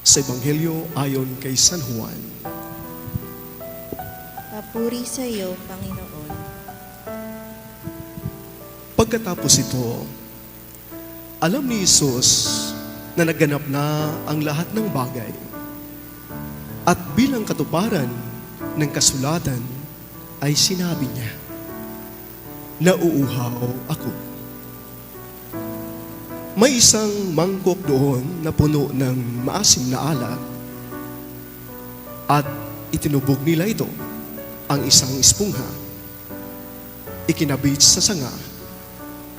Sa Ebanghelyo ayon kay San Juan. Papuri sa iyo, Panginoon. Pagkatapos ito, alam ni Jesus na naganap na ang lahat ng bagay. At bilang katuparan ng kasulatan ay sinabi niya, "Nauuhaw ako." May isang mangkok doon na puno ng maasim na alak at itinubog nila ito ang isang espongha. Ikinabit sa sanga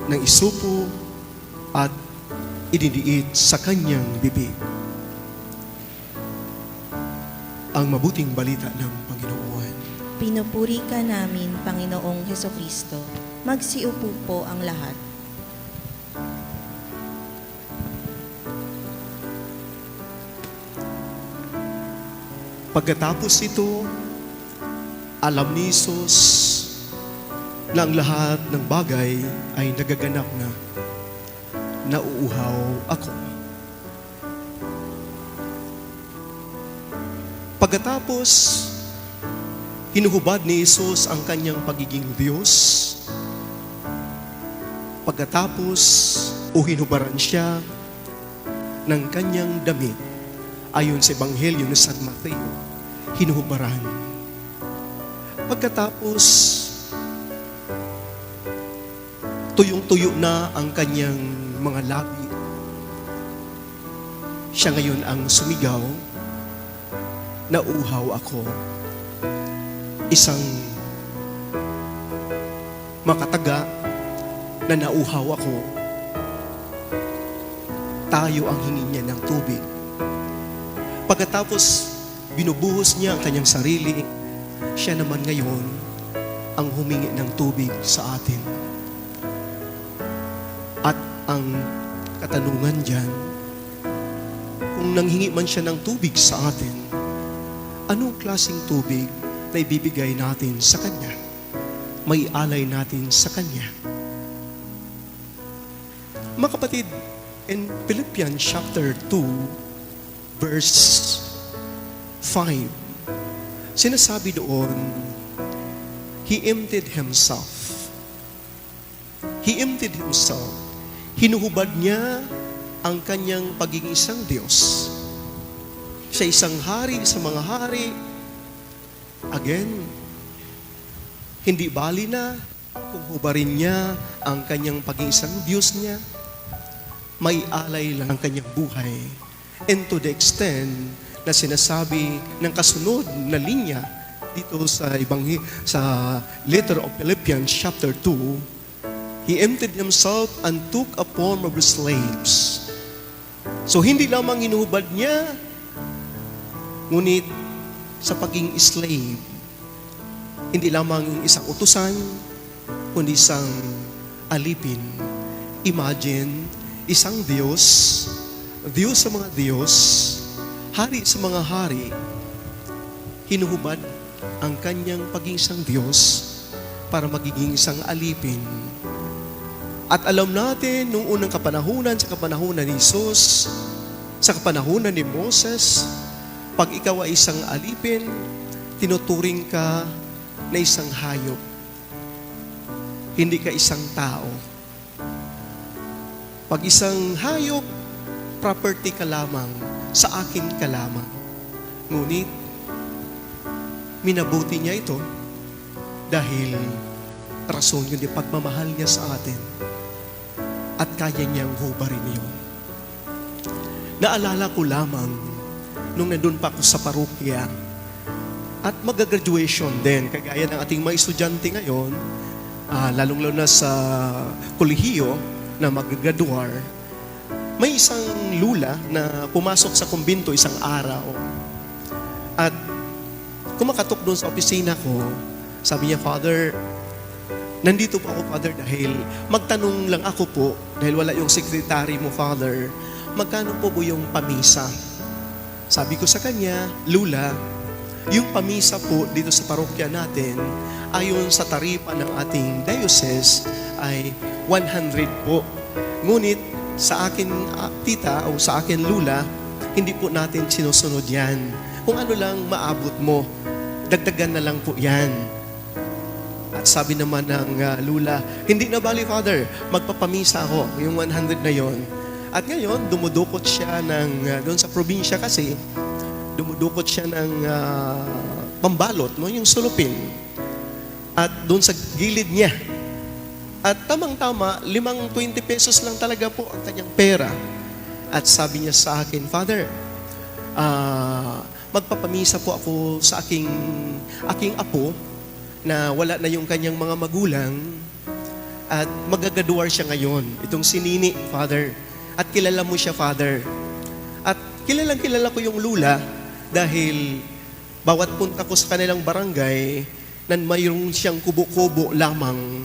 ng isupo at idiniit sa kanyang bibig. Ang mabuting balita ng Panginoon. Pinupuri ka namin, Panginoong Hesukristo. Magsiupo po ang lahat. Pagkatapos ito, alam ni Jesus na ang lahat ng bagay ay nagaganap na. Nauuhaw ako. Pagkatapos, hinuhubad ni Jesus ang kanyang pagiging Diyos. Pagkatapos, hinubaran siya ng kanyang damit. Ayon sa Ebanghelyo ni San Mateo, hinuhubaran. Pagkatapos, tuyong-tuyo na ang kanyang mga labi. Siya ngayon ang sumigaw, "Nauuhaw ako." Isang makataga na nauuhaw ako, tayo ang hingi niya ng tubig. Pagkatapos, binubuhos niya ang kanyang sarili, siya naman ngayon ang humingi ng tubig sa atin. At ang katanungan dyan, kung nanghingi man siya ng tubig sa atin, anong klaseng tubig na ibibigay natin sa Kanya? May alay natin sa Kanya. Mga kapatid, in Philippians chapter 2, verse 5, sinasabi doon, He emptied Himself. He emptied Himself. Hinuhubad niya ang kanyang pagiging isang Diyos. Siya isang hari sa mga hari. Again, hindi bali na kung hubarin niya ang kanyang pagiging isang Diyos niya. May alay lang ang kanyang buhay. And to the extent na sinasabi ng kasunod na linya dito sa sa letter of Philippians chapter 2, He emptied Himself and took a form of slaves. So hindi lamang hinuhubad niya, ngunit sa pagiging slave, hindi lamang isang utusan, kundi isang alipin. Imagine, isang Diyos, Diyos sa mga Diyos, hari sa mga hari, hinuhubad ang kanyang pagiging isang Diyos para magiging isang alipin. At alam natin, nung unang kapanahunan, sa kapanahunan ni Jesus, sa kapanahunan ni Moses, pag ikaw ay isang alipin, tinuturing ka na isang hayop. Hindi ka isang tao. Pag isang hayop, property ka lamang, sa akin ka lamang. Ngunit, minabuti niya ito dahil rason yun yung pagmamahal niya sa atin at kaya niyang hubarin yun. Naalala ko lamang nung nandun pa ako sa parokya at mag-graduation din, kagaya ng ating mga estudyante ngayon, lalong-lalo na sa kolehiyo na mag-graduar, may isang lula na pumasok sa kumbinto isang araw. At kumakatok doon sa opisina ko, sabi niya, "Father, nandito po ako, Father, dahil magtanong lang ako po, dahil wala yung secretary mo, Father, magkano po yung pamisa?" Sabi ko sa kanya, "Lula, yung pamisa po dito sa parokya natin, ayon sa taripa ng ating diocese, ay 100 po. Ngunit, sa akin tita o sa akin lula, hindi po natin sinusunod yan. Kung ano lang maabot mo, dagdagan na lang po yan. At sabi naman ng lula, hindi na bali Father, magpapamisa ako, yung 100 na yon. At ngayon, dumudukot siya doon sa probinsya kasi, dumudukot siya ng pambalot, no? Yung sulupin. At doon sa gilid niya. At tamang-tama, 20 pesos lang talaga po ang kanyang pera. At sabi niya sa akin, Father, magpapamisa po ako sa aking apo na wala na yung kanyang mga magulang at magagaduar siya ngayon. Itong si Nini, Father. At kilala mo siya, Father. At kilala ko yung lula dahil bawat punta ko sa kanilang barangay, nan mayroong siyang kubo-kubo lamang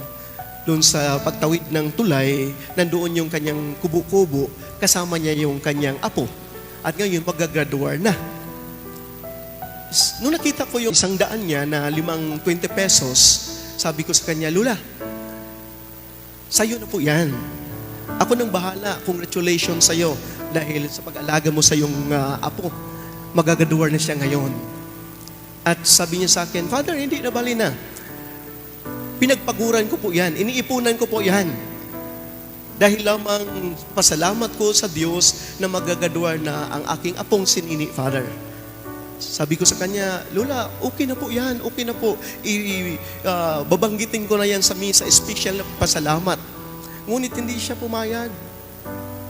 doon sa pagtawid ng tulay, nandoon yung kanyang kubo-kubo, kasama niya yung kanyang apo. At ngayon, magagraduar na. Nung nakita ko yung 100 niya na 20 pesos, sabi ko sa kanya, Lula, sa'yo na po yan. Ako nang bahala. Congratulations sa'yo dahil sa pag-alaga mo sa iyong apo. Magagraduar na siya ngayon. At sabi niya sa akin, Father, hindi na bali na. Pinagpaguran ko po yan. Iniipunan ko po yan. Dahil lamang pasalamat ko sa Diyos na magagraduar na ang aking apong si Nini, Father. Sabi ko sa kanya, Lola, okay na po yan, okay na po. Babanggitin ko na yan sa misa, special na pasalamat. Ngunit hindi siya pumayag.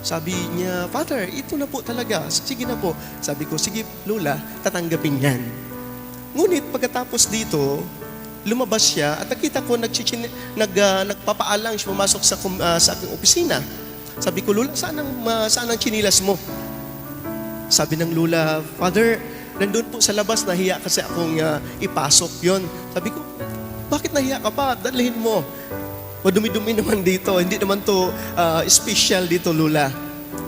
Sabi niya, Father, ito na po talaga. Sige na po. Sabi ko, sige Lola, tatanggapin yan. Ngunit pagkatapos dito, lumabas siya at nakita ko nagpapaalang siya pumasok sa aking opisina. Sabi ko, Lola, saan ang chinilas mo? Sabi ng Lola, Father, nandun po sa labas, nahiya kasi akong ipasok yon. Sabi ko, bakit nahiya ka pa? Dalhin mo. Madumi-dumi naman dito. Hindi naman to special dito, Lola.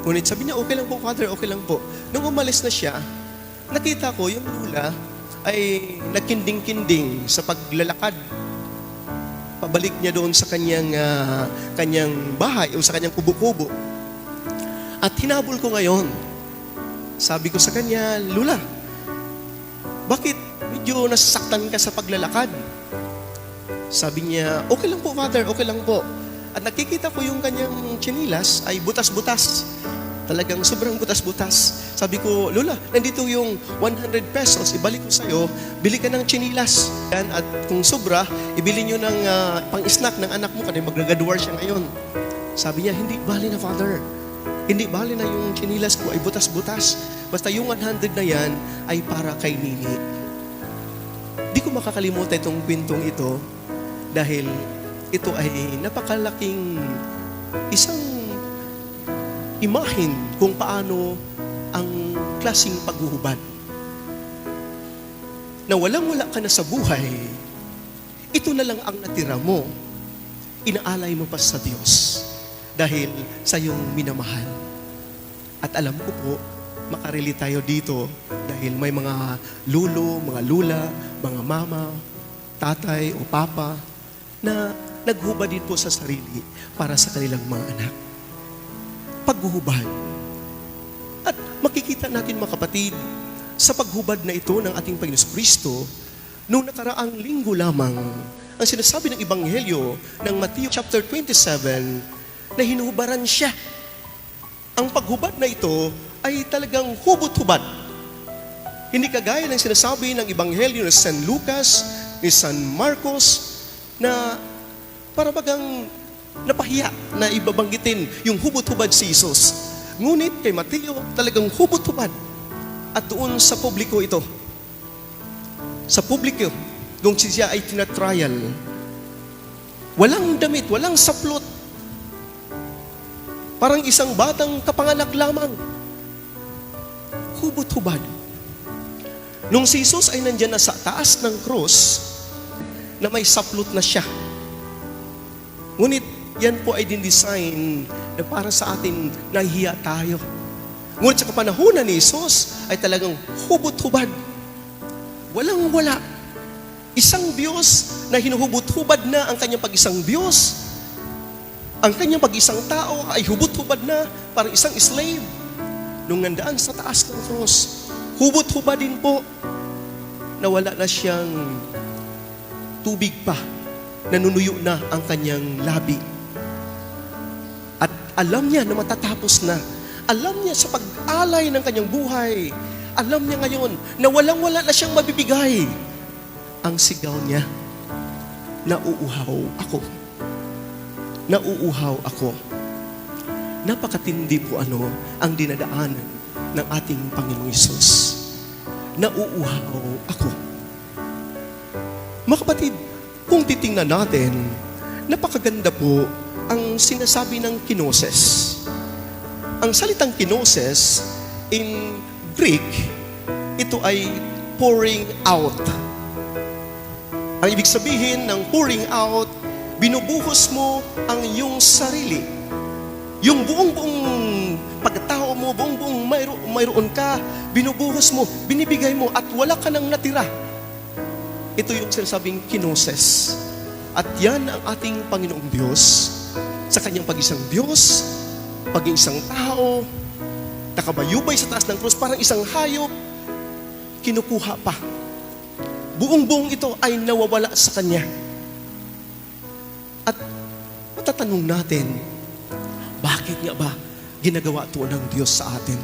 Ngunit sabi niya, okay lang po, Father, okay lang po. Nung umalis na siya, nakita ko yung Lola ay nagkinding-kinding sa paglalakad. Pabalik niya doon sa kanyang bahay o sa kanyang kubo-kubo. At hinabol ko ngayon. Sabi ko sa kanya, Lola, bakit medyo nasasaktan ka sa paglalakad? Sabi niya, okay lang po, Father, okay lang po. At nakikita ko yung kanyang chinilas ay butas-butas. Talagang sobrang butas-butas. Sabi ko, Lola, nandito yung 100 pesos, ibalik ko sa'yo, bili ka ng chinilas. Yan, at kung sobra, ibili nyo ng pang-snack ng anak mo kasi mag-graduate siya ngayon. Sabi niya, hindi bali na, Father. Hindi bali na yung chinilas ko ay butas-butas. Basta yung 100 na yan ay para kay Nini. Di ko makakalimutan itong kwentong ito dahil ito ay napakalaking isang imahin kung paano ang klaseng paghuhubad. Na walang-wala ka na sa buhay, ito na lang ang natira mo, inaalay mo pa sa Diyos dahil sa iyong minamahal. At alam ko po, makarelate tayo dito dahil may mga lulo, mga lula, mga mama, tatay o papa na naghubad din po sa sarili para sa kanilang mga anak. Paghuhubad. At makikita natin mga kapatid, sa paghubad na ito ng ating Panginoon Kristo, noong nakaraang linggo lamang, ang sinasabi ng Ebanghelyo ng Matthew chapter 27, na hinuhubaran siya. Ang paghubad na ito ay talagang hubot-hubad. Hindi kagaya ng sinasabi ng Ebanghelyo ni San Lucas, ni San Marcos, na para bagang napahiya na ibabanggitin yung hubot-hubad si Jesus. Ngunit kay Mateo, talagang hubot-hubad. At doon sa publiko ito, sa publiko, doon siya ay tinatrial. Walang damit, walang saplot. Parang isang batang kapanganak lamang. Hubot-hubad. Nung si Jesus ay nandyan na sa taas ng cross, na may saplot na siya. Ngunit yan po ay din-design na para sa atin nahihiya tayo. Ngunit sa kapanahunan ni Jesus ay talagang hubot-hubad. Walang-wala. Isang Diyos na hinuhubot-hubad na ang kanyang pag-isang Diyos. Ang kanyang pag-isang tao ay hubot-hubad na parang isang slave. Nung nandaan sa taas ng cross, hubot-hubad din po na wala na siyang tubig pa, nanunuyo na ang kanyang labi. At alam niya na matatapos na. Alam niya sa pag-alay ng kanyang buhay. Alam niya ngayon na walang-wala na siyang mabibigay. Ang sigaw niya, nauuhaw ako. Nauuhaw ako. Napakatindi po ang dinadaanan ng ating Panginoong Hesus. Nauuhaw ako. Mga kapatid, kung titingnan natin, napakaganda po ang sinasabi ng kinoses. Ang salitang kinoses in Greek, ito ay pouring out. Ang ibig sabihin ng pouring out, binubuhos mo ang iyong sarili. Yung buong pagkatao mo, buong mayroon ka, binubuhos mo, binibigay mo, at wala ka nang natira. Ito yung sinasabing kinoses. At yan ang ating Panginoong Diyos. Sa kanyang pag-isang Diyos, pag-isang tao, nakabayubay sa taas ng krus, parang isang hayop, kinukuha pa. Buong ito ay nawawala sa Kanya. At matatanong natin, bakit nga ba ginagawa ito ng Diyos sa atin?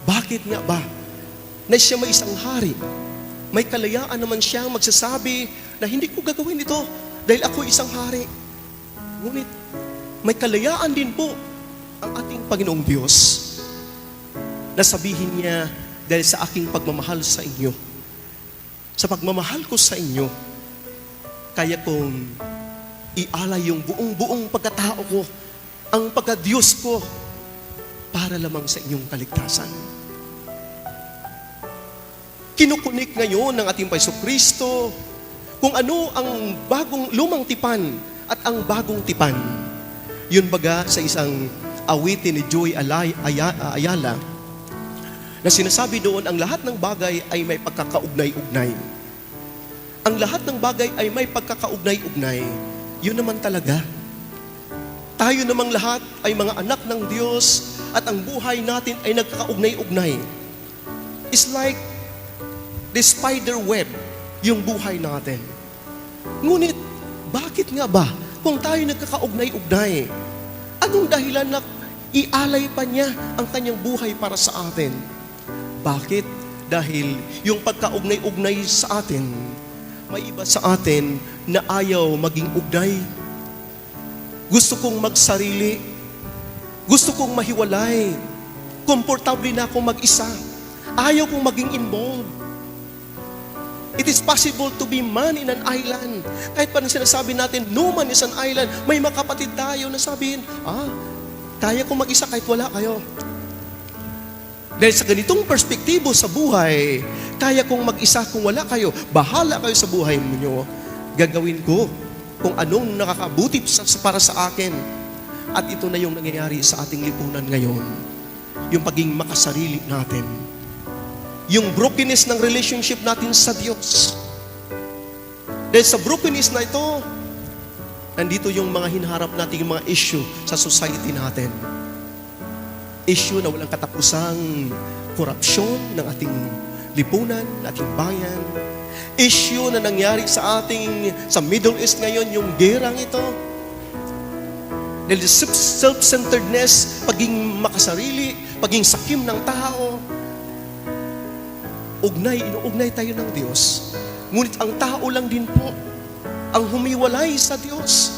Bakit nga ba na siya may isang hari? May kalayaan naman siyang magsasabi na hindi ko gagawin ito dahil ako isang hari. Ngunit may kalayaan din po ang ating Panginoong Diyos na sabihin niya, dahil sa aking pagmamahal sa inyo, sa pagmamahal ko sa inyo, kaya kong ialay yung buong pagkatao ko, ang pagka-Diyos ko, para lamang sa inyong kaligtasan. Kinukunik ngayon ng ating Paiso Kristo kung ano ang lumang tipan at ang bagong tipan. Yun baga sa isang awitin ni Joy Ayala, na sinasabi doon, ang lahat ng bagay ay may pagkakaugnay-ugnay. Ang lahat ng bagay ay may pagkakaugnay-ugnay. Yun naman talaga. Tayo namang lahat ay mga anak ng Diyos at ang buhay natin ay nagkakaugnay-ugnay. It's like the spider web, yung buhay natin. Ngunit, bakit nga ba kung tayo nagkakaugnay-ugnay? Anong dahilan na ialay pa niya ang kanyang buhay para sa atin? Bakit? Dahil yung pagkaugnay-ugnay sa atin, may iba sa atin na ayaw maging ugnay. Gusto kong magsarili. Gusto kong mahiwalay. Komportable na akong mag-isa. Ayaw kong maging involved. It is possible to be man in an island. Kahit pa sinasabi natin, no man is an island, may mga kapatid tayo na sabihin, kaya kong mag-isa kahit wala kayo. Dahil sa ganitong perspektibo sa buhay, kaya kong mag-isa kung wala kayo, bahala kayo sa buhay niyo, gagawin ko kung anong nakakabuti para sa akin. At ito na yung nangyayari sa ating lipunan ngayon. Yung pagiging makasarili natin. Yung brokenness ng relationship natin sa Diyos. Dahil sa brokenness na ito, nandito yung mga hinaharap natin, yung mga issue sa society natin. Issue na walang katapusang korupsyon ng ating lipunan, ng ating bayan. Issue na nangyari sa Middle East ngayon, yung gerang ito. Dahil self-centeredness, paging makasarili, paging sakim ng tao, inuugnay tayo ng Diyos. Ngunit ang tao lang din po ang humiwalay sa Diyos.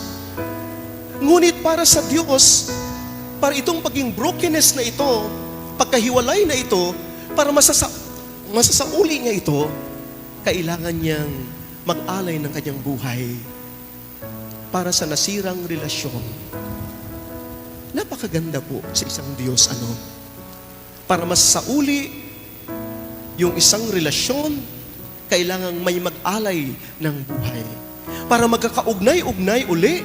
Ngunit para sa Diyos, para itong paging brokenness na ito, pagkahiwalay na ito, para masasauli niya ito, kailangan niyang mag-alay ng kanyang buhay para sa nasirang relasyon. Napakaganda po sa isang Diyos, para masasauli yung isang relasyon, kailangan may mag-alay ng buhay. Para magkakaugnay-ugnay uli,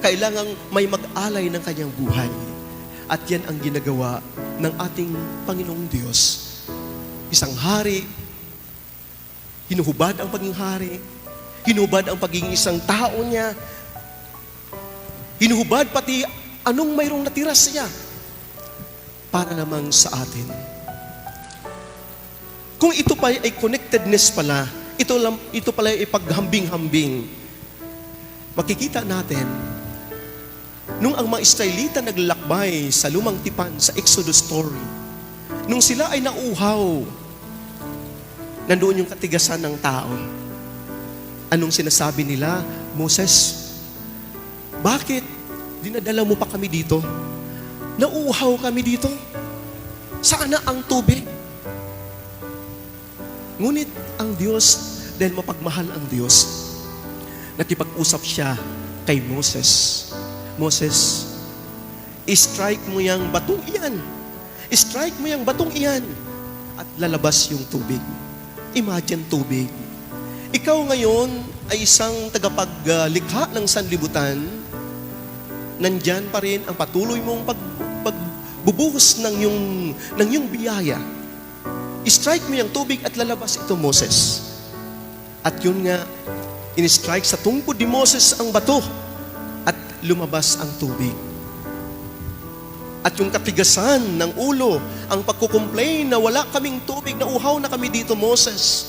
kailangan may mag-alay ng kanyang buhay. At yan ang ginagawa ng ating Panginoong Diyos. Isang hari, hinuhubad ang pagiging hari, hinuhubad ang pagiging isang tao niya, Hinuhubad pati anong mayroong natira siya para namang sa atin. Kung ito pa ay connectedness pala, ito pala ay paghambing-hambing, makikita natin, nung ang mga Israelita naglalakbay sa lumang tipan, sa Exodus story, nung sila ay nauuhaw, nandoon yung katigasan ng tao. Anong sinasabi nila? Moses, bakit dinadala mo pa kami dito? Nauuhaw kami dito. Saan na ang tubig? Ngunit ang Diyos, dahil mapagmahal ang Diyos, nakipag-usap siya kay Moses. Moses, strike mo yung batong iyan. Strike mo yung batong iyan at lalabas yung tubig. Imagine tubig. Ikaw ngayon ay isang tagapaglikha ng sanlibutan. Nandyan pa rin ang patuloy mong pagbubuhos ng iyong biyaya. Strike mo yung tubig at lalabas ito, Moses. At yun nga, in-strike sa tungkod ni Moses ang bato at lumabas ang tubig. At yung katigasan ng ulo, ang pagkukomplain na wala kaming tubig, na uhaw na kami dito, Moses.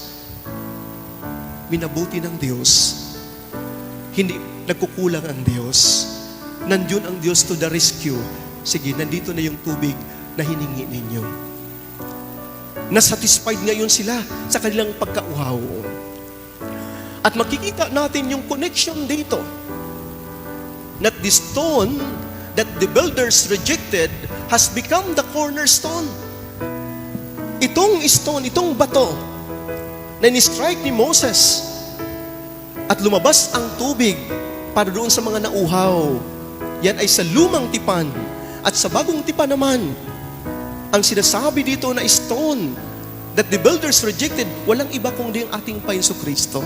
Minabuti ng Diyos. Hindi nagkukulang ang Diyos. Nandiyon ang Diyos to the rescue. Sige, nandito na yung tubig na hiningi ninyo. Nasatisfied ngayon sila sa kanilang pagkauhaw. At makikita natin yung connection dito. That the stone that the builders rejected has become the cornerstone. Itong stone, itong bato na ni-strike ni Moses at lumabas ang tubig para doon sa mga nauhaw. Yan ay sa lumang tipan. At sa bagong tipan naman, ang sinasabi dito na stone that the builders rejected, walang iba kundi ang ating Panginoon Kristo.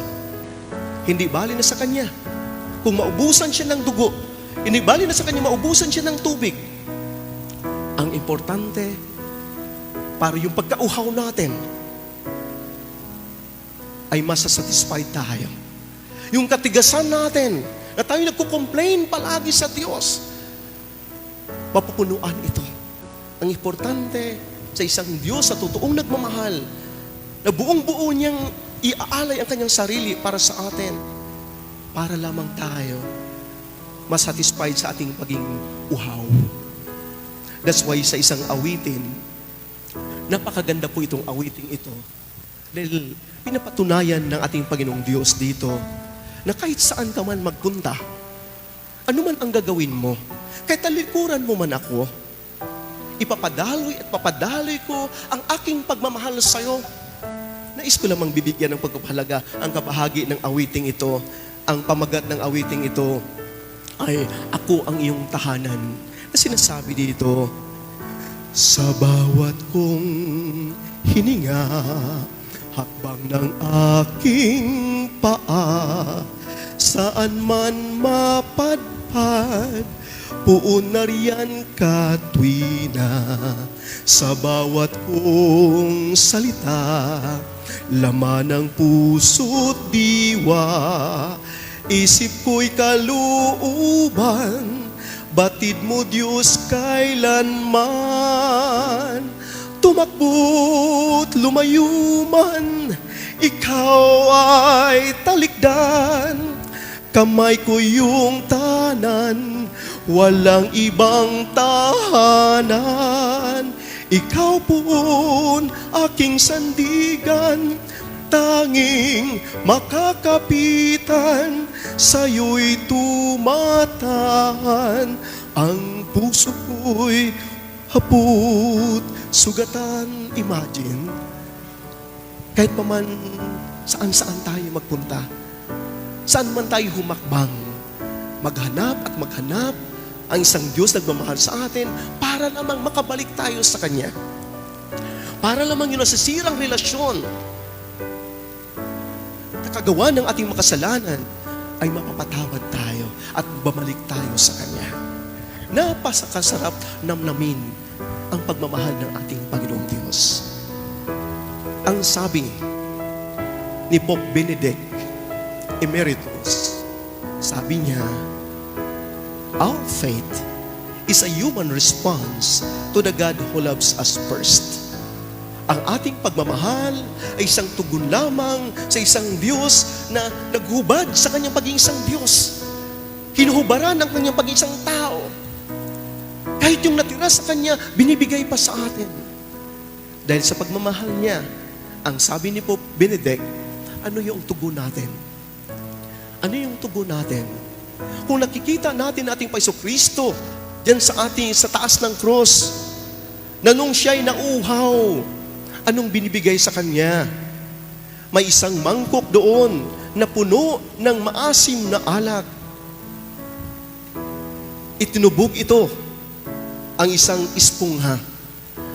Hindi bali na sa Kanya. Kung maubusan siya ng dugo, hindi bali na sa Kanya maubusan siya ng tubig. Ang importante, para yung pagkauhaw natin, ay masasatisfied tayo. Yung katigasan natin, na tayo nagko-complain palagi sa Diyos, mapupunuan ito. Ang importante sa isang Diyos sa totoong nagmamahal, na buong-buo niyang iaalay ang kanyang sarili para sa atin, para lamang tayo masatisfied sa ating paging uhaw. That's why sa isang awitin, napakaganda po itong awiting ito, dahil pinapatunayan ng ating Panginoong Diyos dito, na kahit saan ka man magpunta, ano man ang gagawin mo, kahit talikuran mo man ako, ipapadaloy at papadaloy ko ang aking pagmamahal sa iyo. Nais ko lamang bibigyan ng pagpapahalaga ang kabahagi ng awiting ito. Ang pamagat ng awiting ito ay ako ang iyong tahanan. Na sinasabi dito, sa bawat kong hininga, hakbang ng aking paa, saan man mapadpad, puon na riyan katwina. Sa bawat kong salita, laman ng puso't diwa, isip ko'y kalooban, batid mo Diyos kailanman. Tumakbo't lumayo man, ikaw ay talikdan, kamay ko yung tanan, walang ibang tahanan. Ikaw poon aking sandigan, tanging makakapitan, sa'yo'y tumatahan. Ang puso ko'y hapot, sugatan. Imagine, kahit pa man saan-saan tayo magpunta, saan man tayo humakbang, maghanap at maghanap ang isang Diyos nagmamahal sa atin para lamang makabalik tayo sa Kanya. Para lamang yung nasisirang relasyon na kagawa ng ating makasalanan ay mapapatawad tayo at bumalik tayo sa Kanya. Napakasarap namnamin ang pagmamahal ng ating Panginoong Diyos. Ang sabi ni Pope Benedict Emeritus, sabi niya, Our faith is a human response to the God who loves us first. Ang ating pagmamahal ay isang tugon lamang sa isang Diyos na naghubad sa kanyang pagiging isang Diyos. Hinuhubaran ang kanyang pagiging isang tao. Kahit yung natira sa kanya, binibigay pa sa atin. Dahil sa pagmamahal niya, ang sabi ni Pope Benedict, ano yung tugon natin? Ano yung tugon natin? Kung nakikita natin ating Kristo diyan sa taas ng cross, na nung siya'y nauuhaw, anong binibigay sa kanya? May isang mangkok doon na puno ng maasim na alak. Itinubog ito ang isang espongha.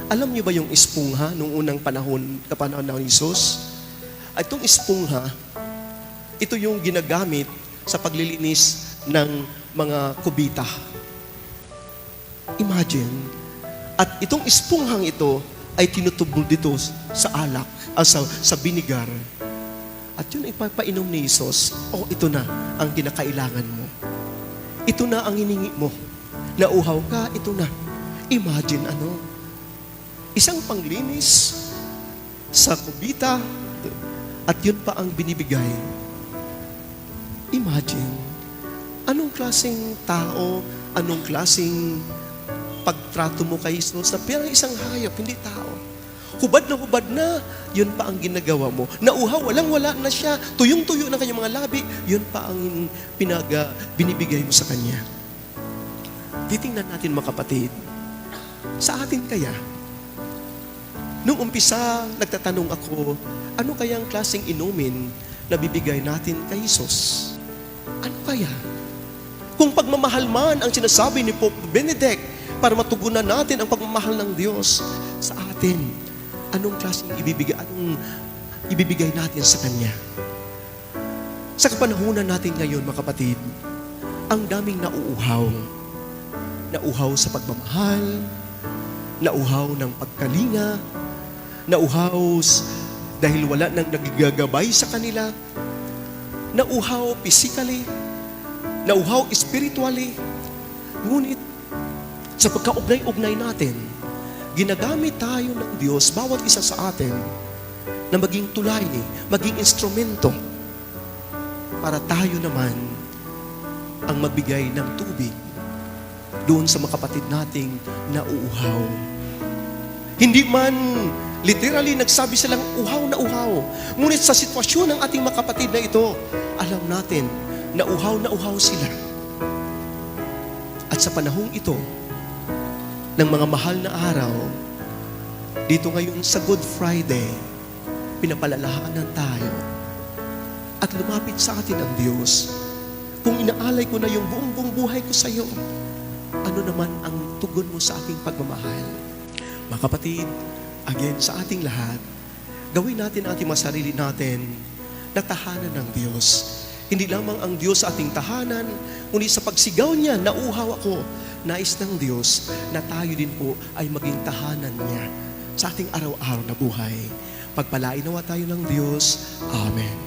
Alam niyo ba yung espongha nung unang panahon ng Jesus? Itong espongha, ito yung ginagamit sa paglilinis ng mga kubita. Imagine, at itong esponghang ito ay tinutubol dito sa alak, sa vinegar. At yun ipapainom ni Jesus, ito na ang kinakailangan mo. Ito na ang hiningi mo. Nauhaw ka, ito na. Imagine isang panglinis sa kubita, at yun pa ang binibigay. Imagine, anong klaseng tao, anong klaseng pagtrato mo kay Jesus na parang isang hayop, hindi tao. Hubad na, yun pa ang ginagawa mo. Nauhaw, walang-wala na siya, tuyong-tuyo ng kanyang mga labi, yun pa ang binibigay mo sa kanya. Titingnan natin mga kapatid, sa atin kaya, nung umpisa, nagtatanong ako, ano kayang klaseng inumin na bibigay natin kay Jesus? Ano kaya? Kung pagmamahal man ang sinasabi ni Pope Benedict, para matugunan natin ang pagmamahal ng Diyos sa atin, anong klaseng ibibigay natin sa Kanya? Sa kapanahunan natin ngayon, mga kapatid, ang daming nauuhaw. Nauuhaw sa pagmamahal, nauuhaw ng pagkalinga, nauuhaw dahil wala nang nagigagabay sa kanila, nauuhaw physically, nauuhaw spiritually. Ngunit sa pagkaugnay-ugnay natin, ginagamit tayo ng Diyos, bawat isa sa atin, na maging tulay, maging instrumento, para tayo naman ang magbigay ng tubig doon sa mga kapatid nating nauuhaw. Hindi man literally nagsabi silang uhaw na uhaw, ngunit sa sitwasyon ng ating mga kapatid na ito, alam natin na uhaw sila. At sa panahong ito, ng mga mahal na araw, dito ngayon sa Good Friday, pinapalalahanan tayo at lumapit sa atin ang Diyos. Kung inaalay ko na yung buong buhay ko sa iyo, ano naman ang tugon mo sa aking pagmamahal? Mga kapatid, again, sa ating lahat, gawin natin ating masarili natin na tahanan ng Diyos. Hindi lamang ang Diyos sa ating tahanan, kundi sa pagsigaw niya, nauuhaw ako, nais ng Diyos na tayo din po ay maging tahanan niya sa ating araw-araw na buhay. Pagpalain nawa tayo ng Diyos. Amen.